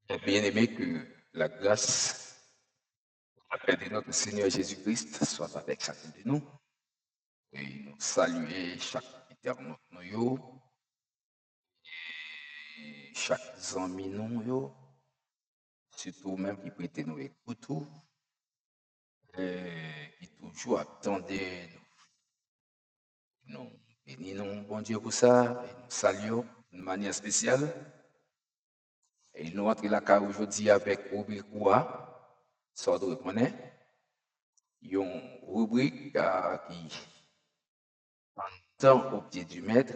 Bien-aimé, que la grâce de notre Seigneur Jésus-Christ soit avec chacun de nous et nous saluer chaque internaute nous et chaque ami nous surtout même qui prête nous écoute et qui toujours attendait nous bénissons bon Dieu pour ça et nous saluons d'une manière spéciale et nous entrons la car aujourd'hui avec rubrique quoi ça doit connaître une rubrique qui temps au pied du maître,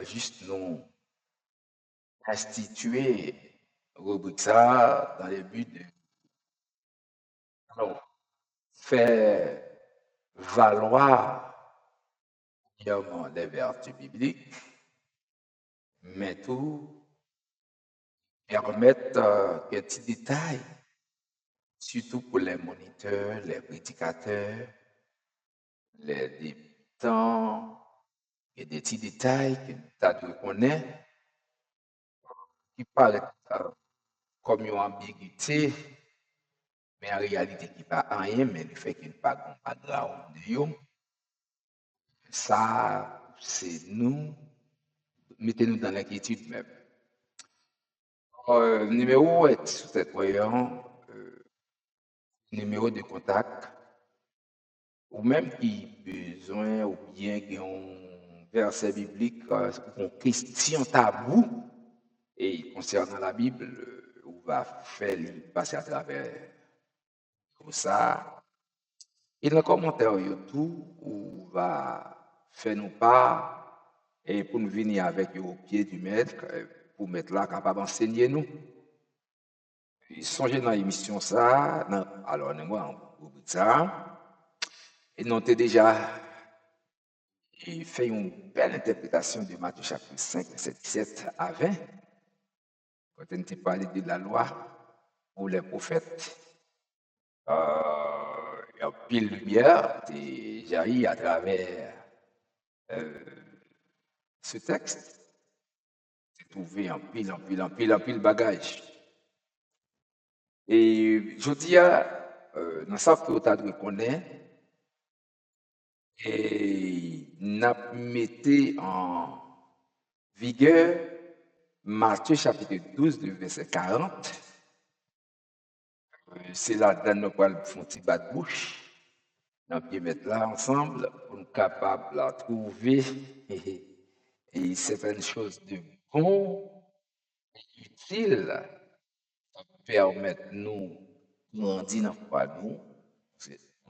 juste nous instituer rubrique ça dans le but de alors, faire valoir premièrement les vertus bibliques, mais tout permettre un petit détail, surtout pour les moniteurs, les prédicateurs, les débutants, et des petits détails que nous connaissons qui paraissent comme une ambiguïté, mais en réalité qui pas rien, mais le fait qu'il n'y a pas de background de yo, ça, c'est nous, mettez-nous dans l'inquiétude même. Numéro est sur cette voyant, numéro de contact, ou même qui besoin, ou bien qui ont verset biblique, ou une question tabou, et concernant la Bible, on va faire passer à travers tout ça. Et dans le commentaire YouTube, on va faire nos pas et pour nous venir avec au pied du maître, pour mettre là capable d'enseigner nous. Et songez dans l'émission ça, alors nous on ça, et nous avons déjà fait une belle interprétation de Matthieu chapitre 5, verset 17 à 20, quand on était parlé de la loi pour les prophètes. Il y a pile de lumière qui jaillit à travers ce texte. C'est trouvé en pile bagage. Et je dis, dans ça que vous avez reconnaître, et n'a mettez en vigueur Matthieu chapitre 12, le verset 40. C'est là dans nous poils font petit bas de bouche. Nous pouvons mettre là ensemble pour nous capables de trouver et certaines choses de bon, utiles, permettre nous grandir dans la foi nous.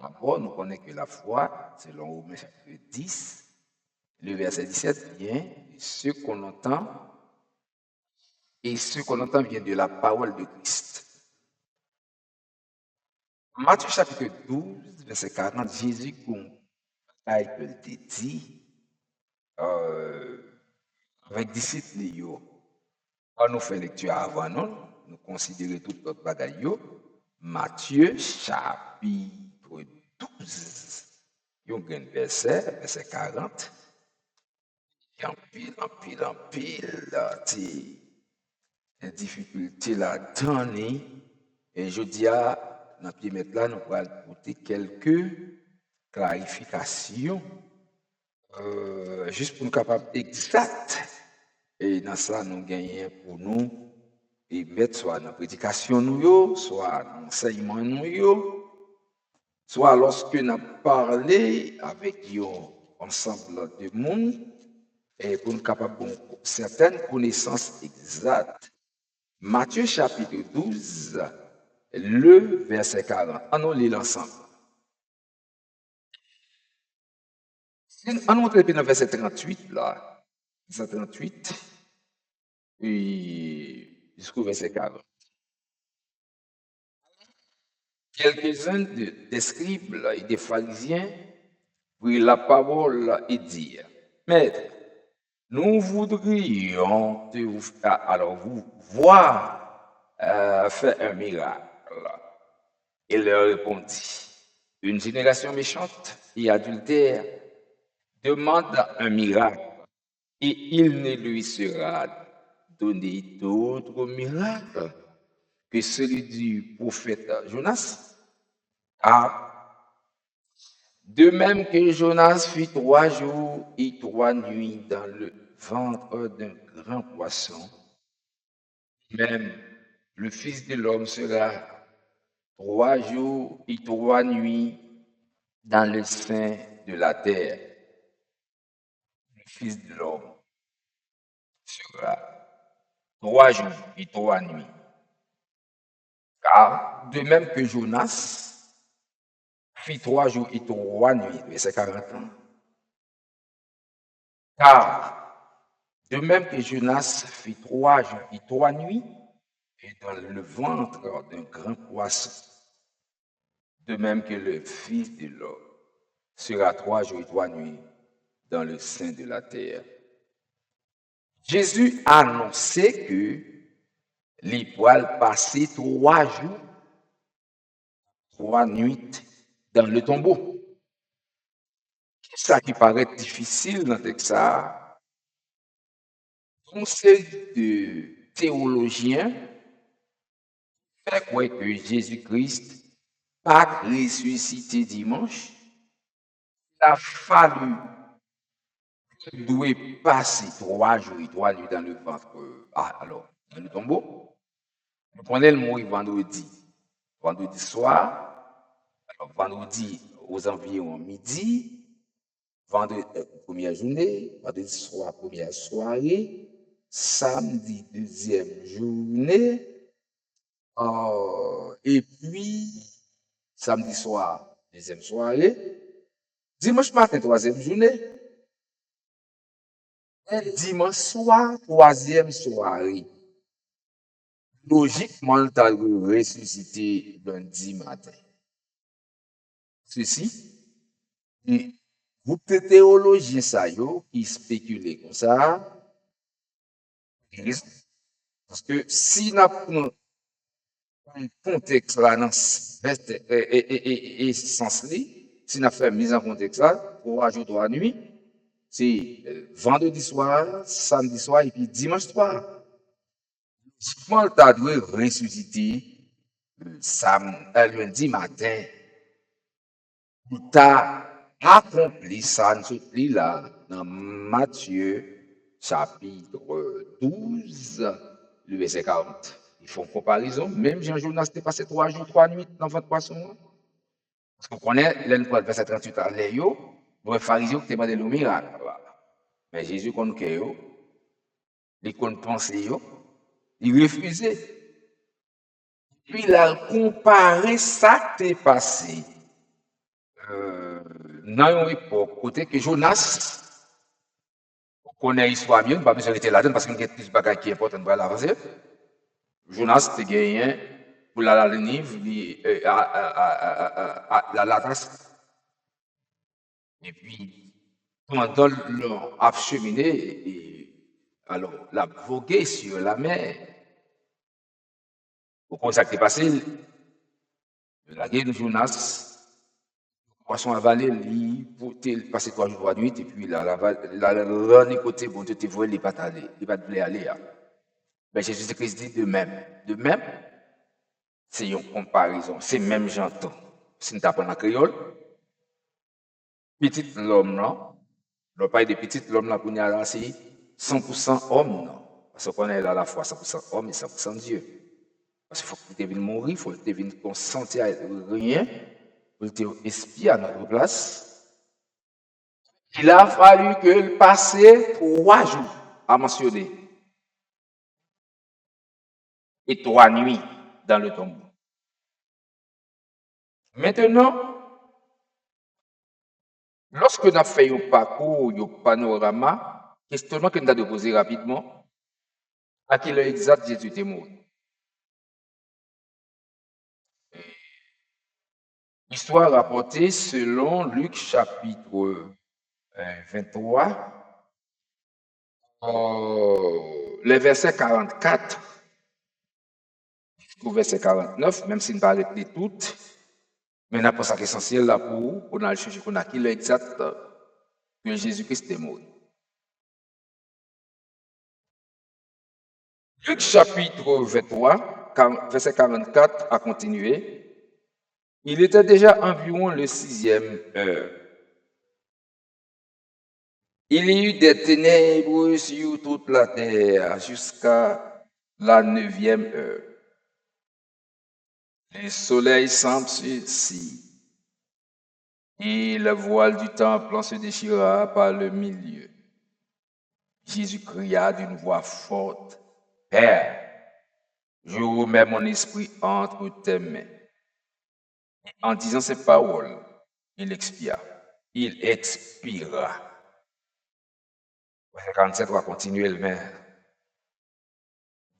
D'abord, nous connaissons que la foi, selon Romains chapitre 10, le verset 17 vient, ce qu'on entend, et ce qu'on entend vient de la parole de Christ. Matthieu chapitre 12, verset 40, Jésus, comme il te dit, avec disciples, quand nous faisons lecture avant nous considérons tout notre bagaille. Matthieu chapitre 12, il y a un verset 40, il y a en pile, des difficultés là-dedans. Et je dis à notre mettre là, nous allons apporter quelques clarifications, juste pour nous capables exact. Et dans ça, nous gagnons pour nous et mettre soit dans la prédication, nous, soit dans l'enseignement, nous, soit lorsque nous parlé avec ensemble de monde, et pour nous capables de certaines connaissances exactes. Matthieu chapitre 12, le verset 40. On lit l'ensemble. On montre dans le verset 38, là. Verset 38, et jusqu'au verset 40. Quelques-uns des scribes et des pharisiens prirent la parole et dirent, Maître, nous voudrions alors vous voir faire un miracle. Il leur répondit, une génération méchante et adultère demande un miracle et il ne lui sera donné d'autres miracles que celui du prophète Jonas. Car de même que Jonas fut 3 jours et 3 nuits dans le ventre d'un grand poisson, même le Fils de l'homme sera 3 jours et 3 nuits dans le sein de la terre. Le Fils de l'homme sera 3 jours et 3 nuits. Car de même que Jonas fit 3 jours et 3 nuits, verset 41. Car de même que Jonas fit 3 jours et 3 nuits, et dans le ventre d'un grand poisson, de même que le Fils de l'homme sera 3 jours et 3 nuits dans le sein de la terre. Jésus annonçait que les poils passaient 3 jours, 3 nuits dans le tombeau. Ça qui paraît difficile dans le texte, un série de théologiens fait croire que Jésus-Christ pas ressuscité dimanche. Il a fallu doit passer 3 jours et 3 nuits dans le ventre, alors, dans le tombeau. Nous prenons le mourir vendredi soir, alors vendredi aux environs midi, vendredi première journée, vendredi soir première soirée, samedi deuxième journée, et puis samedi soir deuxième soirée, dimanche matin troisième journée, et dimanche soir troisième soirée. Logiquement, il a ressuscité lundi matin. Ceci, et groupe de théologiens ça qui spéculent comme ça, parce que si nous prenons un contexte là dans et sens si nous faisons mise en contexte là, 3 jours 3 nuits, c'est vendredi soir, samedi soir et puis dimanche soir. Logiquement, il a dû ressusciter lundi matin. Il a accompli ça, nous lit là, dans Matthieu, chapitre 12, le verset 40. Ils font comparaison. Même Jean-Jonas était passé 3 jours, 3 nuits dans votre poisson. Parce qu'on connaît, il a verset 38 à l'air, les pharisiens qui demandé le miracle. Mais Jésus, qu'on fait, il qu'on pense, il refusait. Puis il a comparé ça qui est passé. Dans une époque, côté que Jonas, on connaît l'histoire bien, pas besoin de là-dedans parce qu'il y a plus de bagages qui sont importants pour l'avancer. Jonas, tu gagné pour la Ninive, la Latas. Et puis, pendant leur acheminé, alors, la vogué sur la mer. Au point ça qui est passé, la guerre de Jonas, poisson avalé, il passé 3 jours, 3 nuits, et puis la côté, bon, tu te vois, il pas aller, il pas aller. Mais Jésus-Christ dit de même. De même, c'est une comparaison, c'est même j'entends. Si nous apprenons en créole, petit l'homme, non? Le pas de petit l'homme, là, pour nous, c'est 100% homme, non? Parce qu'on est à la fois 100% homme et 100% Dieu. Parce qu'il faut qu'il devienne mourir, il faut qu'il devienne consentir à rien, il faut qu'il espie à notre place. Il a fallu qu'il passe 3 jours à mentionner et 3 nuits dans le tombeau. Maintenant, lorsque nous avons fait un parcours, un panorama, questionnement que nous avons posé rapidement, à quelle heure exacte Jésus était mort? Histoire rapportée selon Luc chapitre 23, le verset 44 jusqu'au verset 49, même si nous ne parlons pas de toutes, mais nous pensons l'essentiel là pour qu'on a cherché qu'on a quelle heure exacte que Jésus-Christ est mort. Luc chapitre 23, verset 44 à continuer. Il était déjà environ le 6e heure. Il y eut des ténèbres sur toute la terre jusqu'à la 9e heure. Le soleil s'obscurcit et le voile du temple se déchira par le milieu. Jésus cria d'une voix forte, « Père, je remets mon esprit entre tes mains. » En disant ces paroles, il expira. Verset 47 va continuer, mais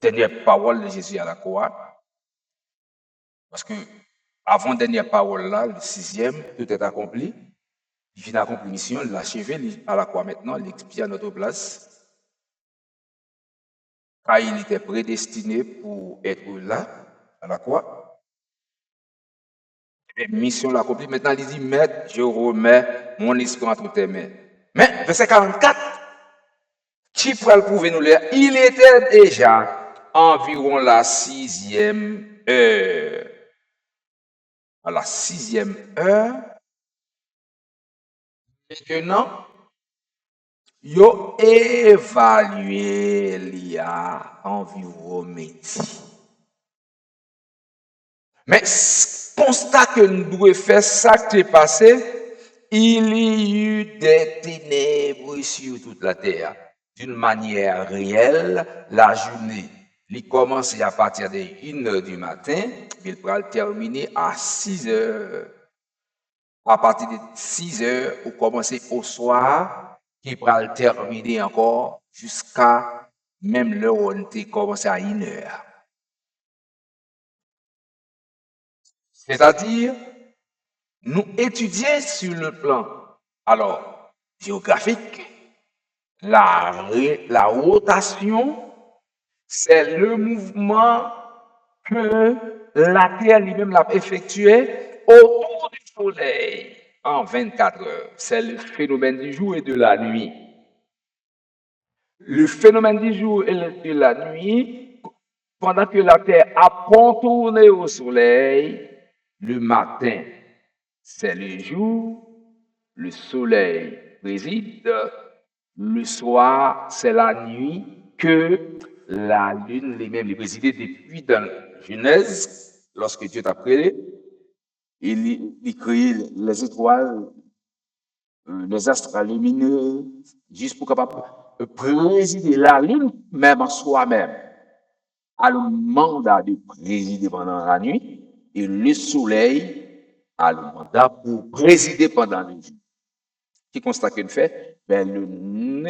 dernière parole de Jésus à la croix. Parce que avant dernière parole là, le 6e, tout est accompli. Il vient d'accomplir mission, il l'a achevé à la croix maintenant, il expire à notre place. Car il était prédestiné pour être là, à la croix. Et mission l'accomplit. Maintenant, il dit, Maître, je remets mon esprit entre tes mains. Mais, verset 44, qui pourrait le prouver nous là? Il était déjà environ la 6e heure. À la 6e heure, maintenant, yo évalué l'IA environ midi. Mais constat que nous devons faire ça qui est passé, il y eut des ténèbres sur toute la terre. D'une manière réelle, la journée, il commence à partir de 1h du matin, il va terminer à 6h. À partir de 6h, ou commencer au soir, qui va terminer encore jusqu'à même l'heure où on était commencé à 1h. C'est-à-dire, nous étudions sur le plan, alors, géographique, la rotation, c'est le mouvement que la Terre lui-même l'a effectué autour du Soleil en 24 heures. C'est le phénomène du jour et de la nuit. Le phénomène du jour et de la nuit, pendant que la Terre a contourné au Soleil, le matin, c'est le jour, le Soleil préside, le soir, c'est la nuit que la lune lui-même est présidée depuis dans Genèse, lorsque Dieu t'a créé, il crée les étoiles, les astres lumineux, juste pour capable présider la lune, même en soi-même, a le mandat de présider pendant la nuit, et le soleil a le mandat pour présider pendant la nuit. Qui constate qu'il fait? Ben, le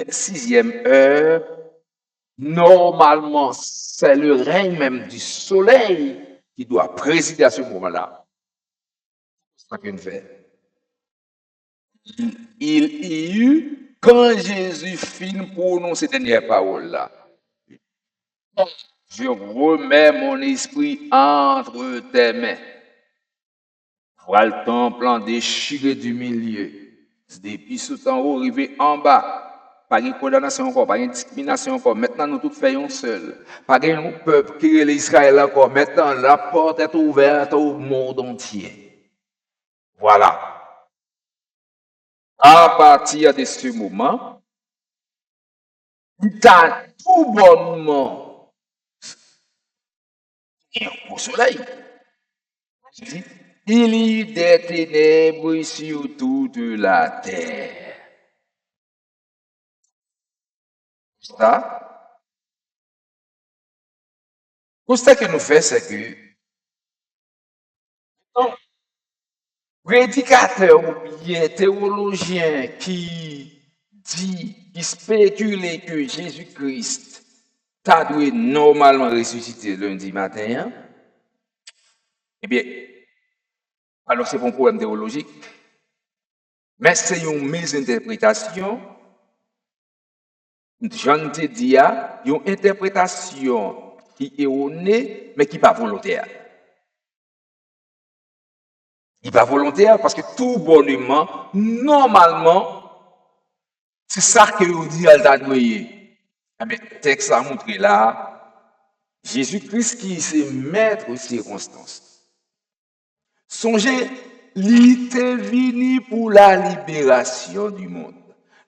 6e heure, normalement, c'est le règne même du soleil qui doit présider à ce moment-là. C'est ce qu'il fait. Il y eut, quand Jésus finit prononcer ces dernières paroles-là, je remets mon esprit entre tes mains. Voilà le temple en déchiré du milieu. Depuis ce temps haut, arrivé en bas. Pas de condamnation encore, pas de discrimination encore. Maintenant, nous tous faisons seul. Pas de peuple qui est l'Israël encore. Maintenant, la porte est ouverte au monde entier. Voilà. À partir de ce moment, il a tout bonnement au soleil. Il y eut des ténèbres sur toute la terre. Ça, ce que nous faisons, c'est que prédicateur ou bien théologien qui spécule que Jésus-Christ t'a dû normalement ressusciter lundi matin, eh bien, alors c'est pas un problème théologique, mais c'est une mésinterprétation. Jean te dit, une interprétation qui est erronée, mais qui n'est pas volontaire. Il n'est pas volontaire parce que tout bonnement, normalement, c'est ça que vous dit à le texte a montré là, Jésus-Christ qui se maître aux circonstances. Songez, il était venu pour la libération du monde.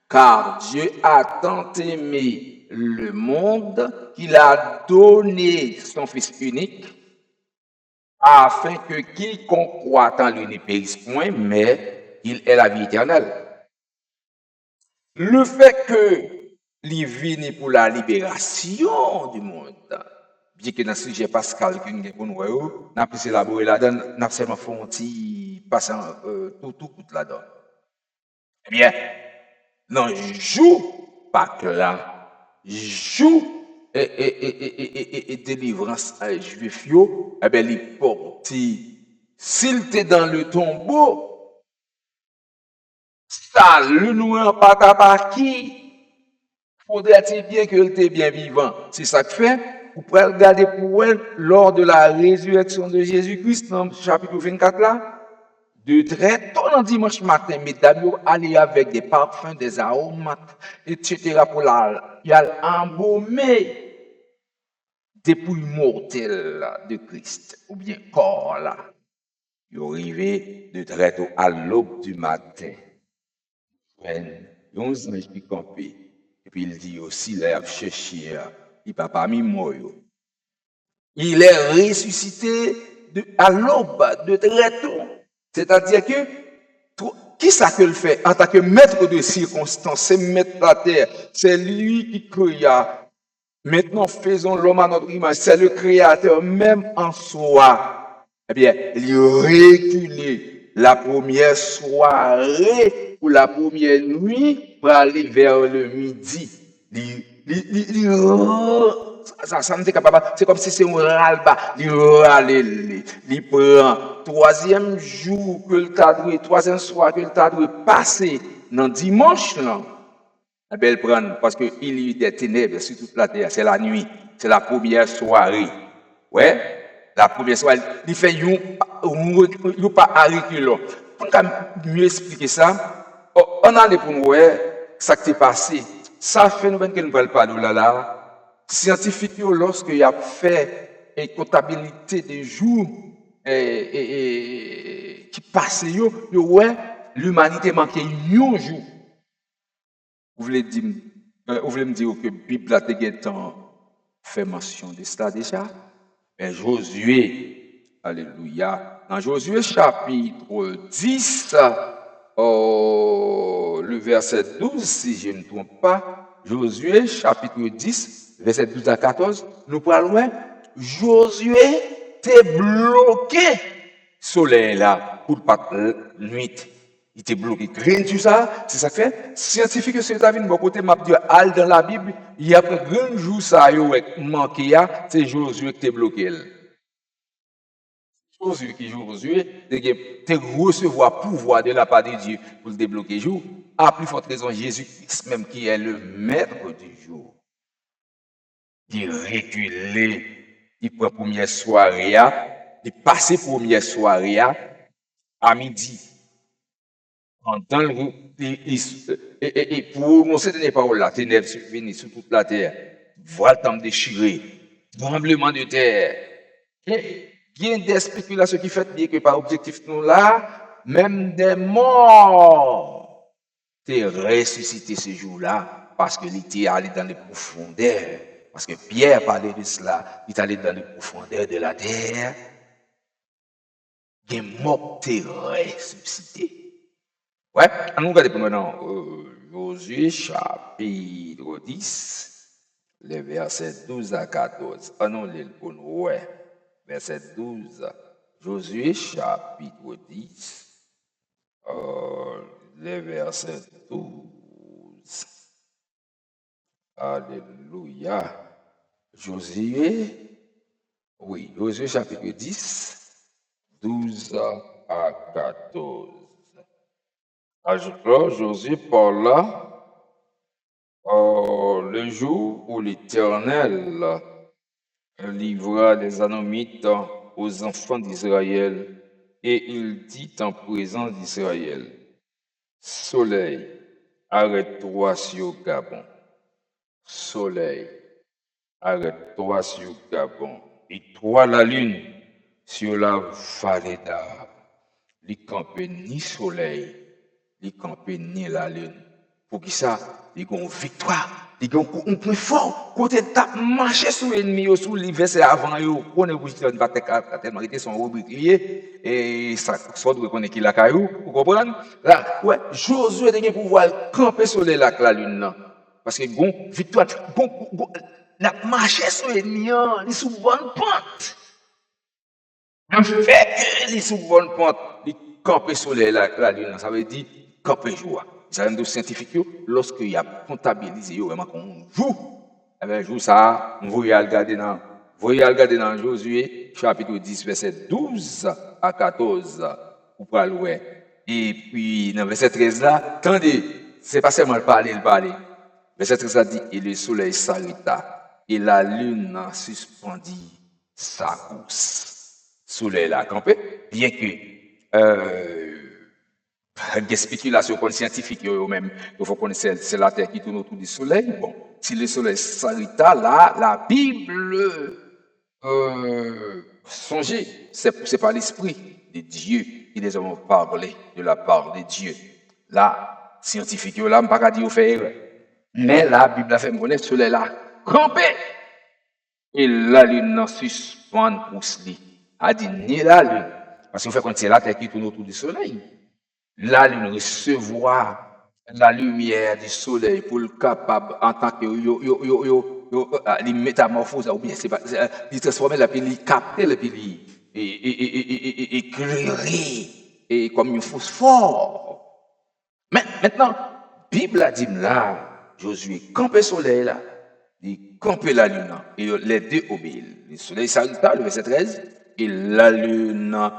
Car Dieu a tant aimé le monde qu'il a donné son Fils unique afin que quiconque croit en lui ne périsse point, mais qu'il ait la vie éternelle. Le fait que il venu pour la libération du monde, bien que dans ce sujet Pascal que nous avons pour nous, n'a pas élaboré là-dedans, n'a seulement fait un petit passant tout là-dedans. Eh bien, non, joue pas que là, joue et délivrance à juif yo, eh bien, il porte, s'il était dans le tombeau, ça, le noir pas qui, faudrait-il bien qu'il était bien vivant. C'est ça que fait. Vous pouvez regarder pour elle lors de la résurrection de Jésus-Christ, dans le chapitre 24 là, de très tôt dans dimanche matin, mesdames, aller avec des parfums, des aromates, etc. pour la, il a embaumer dépouille mortelle de Christ, ou bien corps là. Il est arrivé de très tôt à l'aube du matin. Yon ange qui campé. Et puis il dit aussi, il a cherché, il n'a pas mis mort. Il est ressuscité à l'aube de très tôt. C'est-à-dire que, qui ça que le fait en tant que maître de circonstances, c'est maître de la terre, c'est lui qui créa. Maintenant, faisons l'homme à notre image, c'est le créateur même en soi. Eh bien, il reculé la première soirée ou la première nuit pour aller vers le midi. Ça me dit capable, c'est comme si c'est un ras-le-bas. Il prend troisième jour que le tas troisième soir que le tas passer dans dimanche là. La belle prendre parce qu'il y a des ténèbres sur toute la terre, c'est la nuit, c'est la première soirée. Ouais, la première soirée, il fait un pas à reculons. Pour mieux expliquer ça, on a les pour nous, ça qui s'est passé. Ça fait nous que nous ne parlons pas de là. Scientifiques, lorsqu'il a fait une comptabilité des jours qui passaient, l'humanité manquait un jour. Vous voulez me dire que la Bible a fait mention de cela déjà? Mais Josué, alléluia, dans Josué chapitre 10, le verset 12, si je ne me trompe pas, Josué chapitre 10, verset 12 à 14, nous parlons, Josué était bloqué soleil là pour pas nuit. Il était bloqué. Rien sur ça, c'est ça que fait. Scientifique, c'est David, bon côté, m'a dit, al dans la Bible, il y a un grand jour, ça, manqué, c'est Josué qui était bloqué. Josué qui Josué, tu recevoir pouvoir de la part de Dieu pour le débloquer jour. À plus forte raison, Jésus-Christ, même qui est le maître du jour. Il reculé, il prend première soirée, il passe première soirée à midi. Et pour nous, ces paroles-là, ténèbres survenues sur toute la terre, voile temps déchiré, tremblement de terre. Et il y a des spéculations qui font bien que par objectif, nous là, même des morts, t'es ressuscité ce jour-là, parce que était allé dans les profondeurs. Parce que Pierre parlait de cela, il est allé dans les profondeurs de la terre. Il est mort, t'es ressuscité. Ouais, on regarde pour maintenant Josué chapitre 10, les versets 12 à 14. Ah non, les ouais, verset 12. Josué chapitre 10, les versets 12. Alléluia. Josué, oui, Josué chapitre 10, 12 à 14. Alors, Josué parla le jour où l'Éternel livra les Anomites aux enfants d'Israël, et il dit en présence d'Israël, Soleil, arrête-toi sur Gabon. Soleil, Arrête-toi sur Gabon. Et toi, la lune, sur la vallée d'Ar. Li campé ni soleil, li campé ni la lune. Pour qui ça? Li gon victoire. Li gon un point fort. Côté tap marché sous ennemi, sous les versets avant, yo. On est obligé de battre tellement été son rubriquier. Et ça, soit de reconnaître qu'il a caillou. Vous comprenez? Là, ouais, Josué a pour pouvoir camper sur les lacs la lune, là. Parce que gon victoire, n'a marché sur l'ennemi, il sous bonne pente. En fait, il sous bonne pente, il camper sur la lune, ça veut dire camper joie. Ça veut dire scientifique, lorsqu'il y a comptabilisé, vraiment qu'on joue, eh bien, joue ça, vous voyez regarder dans Josué, chapitre 10, verset 12 à 14, pour parler. Et puis, dans verset 13 là, attendez, c'est pas seulement le parler. Verset 13 là dit, et le soleil s'arrêta, et la lune suspendit sa course. Soleil là campé, bien que des spéculations scientifiques même, il faut connaître c'est la Terre qui tourne autour du Soleil. Bon, si le Soleil s'arrêta là, la Bible songez, c'est pas l'esprit de Dieu qui les a parlé de la part de Dieu. Là, scientifique là, pas dire faire. Mais la Bible a fait me connaître Soleil là campé et la lune en suspend pour cela. A dit ni la lune, parce qu'on fait quand c'est la Terre qui tourne autour du Soleil. La lune recevra la lumière du soleil pour le capable en tant que les métamorphoses ou bien c'est pas il transformer la puis il capter la puis éclairer et comme un phosphore. Mais maintenant Bible a dit là Josué camper soleil là il camper la lune et les deux obéissent. Le soleil s'arrêta le verset 13 et la lune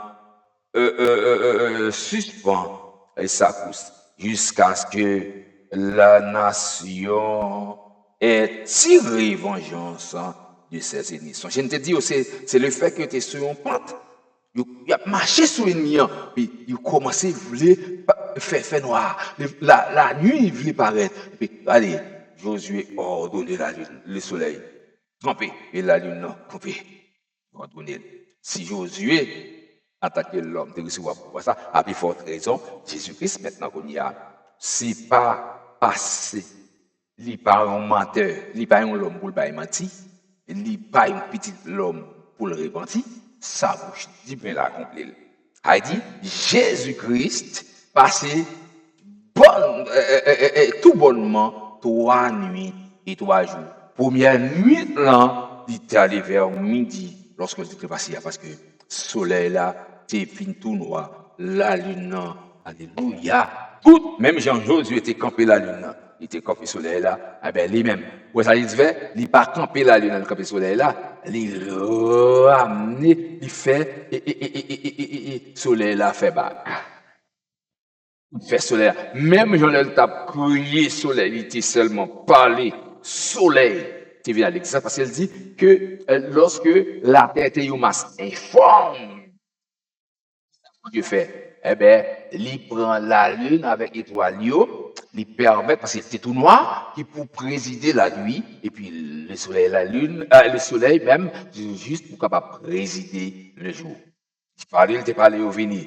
suspend sa course jusqu'à ce que la nation ait tiré vengeance de ses ennemis. Je ne te dis, c'est le fait que tu es sur une pente. Il a marché sur une ligne, puis il a commencé à faire noir. La nuit, il voulait paraître. Et puis, allez, Josué a ordonné la lune, le soleil, camper, et la lune, non, camper. Si Josué attaquer l'homme de recevoir pour ça, à plus forte raison, Jésus-Christ, maintenant qu'on y a, c'est pas passé, il n'est pas un menteur, il n'est pas un homme pour le mentir, il n'est pas un petit homme pour le repentir, ça bouche dit bien l'accomplir. Il dit, Jésus-Christ passé tout bonnement 3 nuits et 3 jours. Première nuit, là, il était allé vers midi lorsque il était passé, parce que le soleil là, c'est fin tout noir, la lune, alléluia. Tout, même Jean-Josué était campé la lune, il était campé le soleil là, eh bien, lui-même, où ça il fait, il n'est pas campé la lune, il campé le soleil là, il ramené, il fait, et soleil là fait bas. Fait soleil. Même Jean-Lel t'a crié soleil, il était seulement parlé soleil. Tu viens à l'exemple parce qu'elle dit que lorsque la terre était une masse informe, Dieu fait, eh bien, il prend la lune avec étoile, il permet, parce qu'il était tout noir, qui pour présider la nuit, et puis le soleil, la lune, le soleil même, juste pour capable présider le jour. Il était parlé au venir.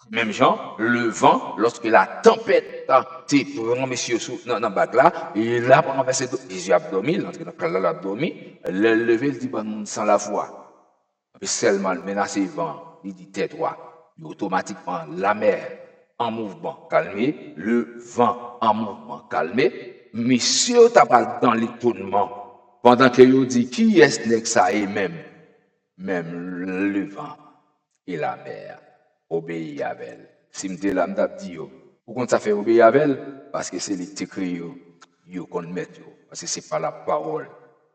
Même genre, le vent, lorsque la tempête t'es prend monsieur dans le bac là, et là, pendant verset Jésus a dormi, l'entrée dans le a dormi, le lever, il dit, bon, sans la foi. Et seulement, le menace vent, il dit, tais-toi. Et automatiquement, la mer en mouvement calmé, le vent en mouvement calmé, monsieur t'as pas dans l'étonnement, pendant que il dit, qui est-ce que ça est même le vent et la mer obéir à elle. Si je suis là, je dis, pourquoi ça fait obéir à elle? Parce que c'est les écrit qu'on met, parce que ce n'est pas la parole.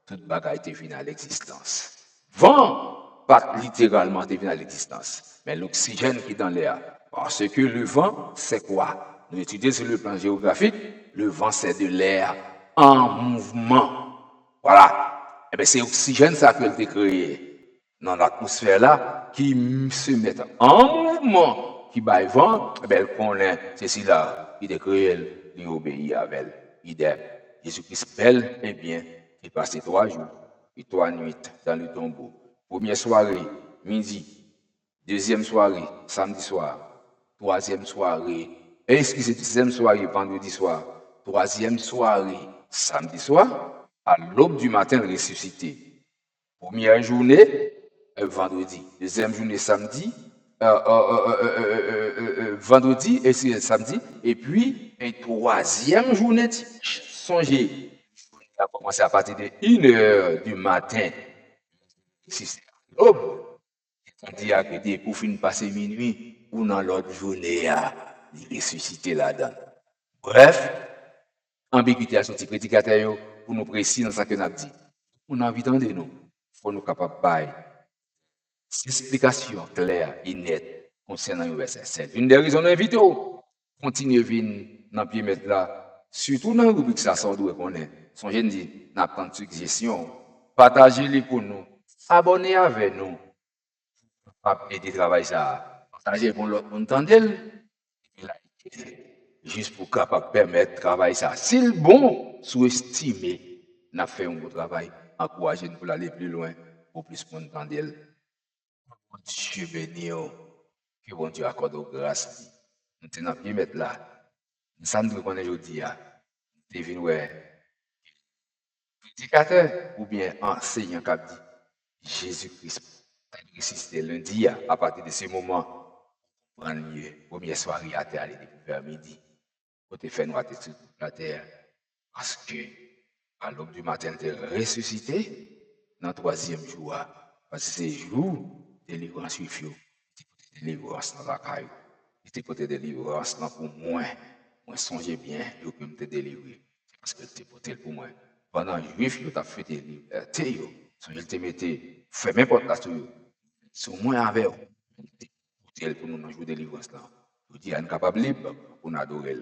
Toute bagaille est venue à l'existence. Vent, pas littéralement est venu à l'existence, mais l'oxygène qui est dans l'air. Parce que le vent, c'est quoi? Nous étudions sur le plan géographique, le vent, c'est de l'air en mouvement. Voilà. Et bien, c'est l'oxygène, ça que été créé dans l'atmosphère là, qui se met en mouvement, qui baille vent, eh bien, elle connaît, c'est ceci là, qui est créé, il obéit à elle. Idem. Jésus-Christ bel et bien, Et passé 3 jours et 3 nuits dans le tombeau. Première soirée, midi. Deuxième soirée, samedi soir. Troisième soirée, excusez, deuxième soirée, vendredi soir. Troisième soirée, samedi soir. À l'aube du matin, ressuscité. Première journée, vendredi. Deuxième journée, samedi. Vendredi et samedi. Et puis, une troisième journée, songez, ça a commencé à partir de 1 heure du matin. Si c'est à l'aube, c'est-à-dire que pour finir passer minuit, ou dans l'autre journée, il ressuscité là-dedans. Bref, ambiguïté à sorti prédicateur pour nous préciser dans ce que nous avons dit. On a envie d'entendre nous. Il faut nous capables de bailler explication claire et nette concernant le verset 7. Une des raisons d'inviter continuer à venir dans le pied mettre là, surtout dans la rubrique ça sort d'où qu'on est. Son jeune dit, n'a pas de suggestion, partagez-les pour nous, abonnez avec nous, aider travail ça, partagez pour l'autre monde juste pour capable permettre travail ça. Si bon, sous-estimer, n'a fait un bon travail, encouragez nous pour aller plus loin, pour plus de monde Dieu béni, que bon Dieu accorde grâce. Nous sommes bien mettre là. Nous sommes reconnaître aujourd'hui, nous devons voir prédicateur ou bien enseignant qui a dit Jésus-Christ ressuscité lundi à partir de ce moment, prendre mieux. Première soirée à terre, elle était vers midi. Côté fait nous à sur la terre. Parce que à l'aube du matin, elle est ressuscité dans le troisième jour. Parce que c'est jour délivrance suivie. Délivrance dans la caille. C'était côté délivrance pour moi. Moi, songez bien, je peux me délivrer. Parce que c'était porté pour moi. Pendant que les Juifs, ils ont fait des libertés. Ils te mettaient, fait n'importe quoi sur eux. Sur moi avec eux. Pour nous, dans le jour de délivrance là. Je dis, on est capable libre pour nous adorer.